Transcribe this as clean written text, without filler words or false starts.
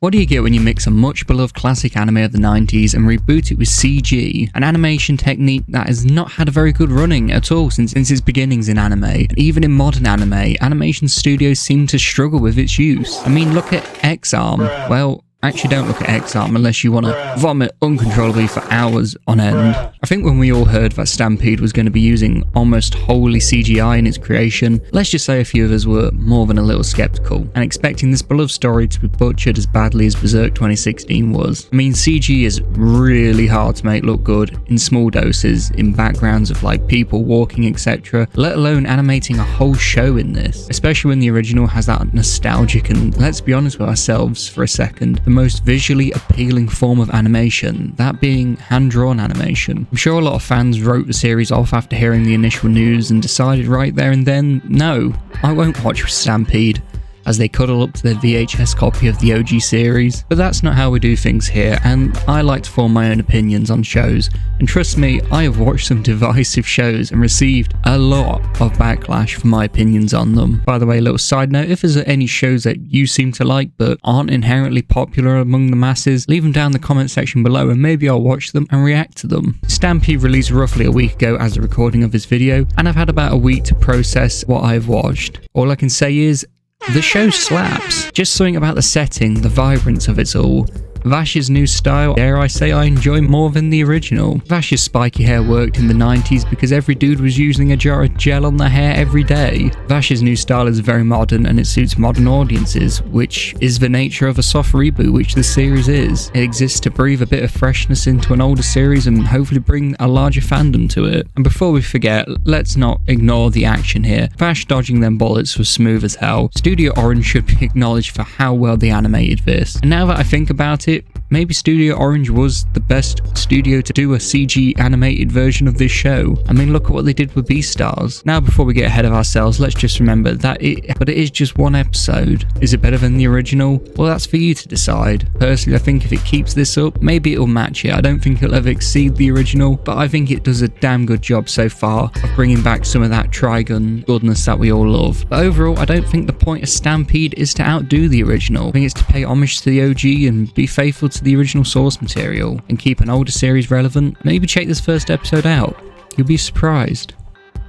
What do you get when you mix a much beloved classic anime of the 90s and reboot it with CG, an animation technique that has not had a very good running at all since its beginnings in anime, and even in modern anime, animation studios seem to struggle with its use. I mean, look at X-Arm. Well, actually don't look at X-Arm unless you want to vomit uncontrollably for hours on end. I think when we all heard that Stampede was going to be using almost wholly CGI in its creation, let's just say a few of us were more than a little skeptical, and expecting this beloved story to be butchered as badly as Berserk 2016 was. I mean, CG is really hard to make look good in small doses, in backgrounds of like people walking, etc., let alone animating a whole show in this, especially when the original has that nostalgic and, let's be honest with ourselves for a second, the most visually appealing form of animation, that being hand-drawn animation. I'm sure a lot of fans wrote the series off after hearing the initial news and decided right there and then, no, I won't watch Stampede, as they cuddle up to their VHS copy of the OG series. But that's not how we do things here, and I like to form my own opinions on shows, and trust me, I have watched some divisive shows and received a lot of backlash for my opinions on them. By the way, a little side note, if there's any shows that you seem to like but aren't inherently popular among the masses, leave them down in the comment section below and maybe I'll watch them and react to them. Stampede released roughly a week ago as the recording of this video, and I've had about a week to process what I've watched. All I can say is, the show slaps. Just something about the setting, the vibrance of it all. Vash's new style, dare I say, I enjoy more than the original. Vash's spiky hair worked in the 90s because every dude was using a jar of gel on their hair every day. Vash's new style is very modern and it suits modern audiences, which is the nature of a soft reboot, which this series is. It exists to breathe a bit of freshness into an older series and hopefully bring a larger fandom to it. And before we forget, let's not ignore the action here. Vash dodging them bullets was smooth as hell. Studio Orange should be acknowledged for how well they animated this. And now that I think about it, maybe Studio Orange was the best studio to do a CG animated version of this show. I mean, look at what they did with Beastars. Now, before we get ahead of ourselves, let's just remember that it is just one episode. Is it better than the original? Well, that's for you to decide. Personally, I think if it keeps this up, maybe it'll match it. I don't think it'll ever exceed the original, but I think it does a damn good job so far of bringing back some of that Trigun goodness that we all love. But overall, I don't think the point of Stampede is to outdo the original. I think it's to pay homage to the OG and be faithful to the original source material and keep an older series relevant. Maybe check this first episode out. You'll be surprised.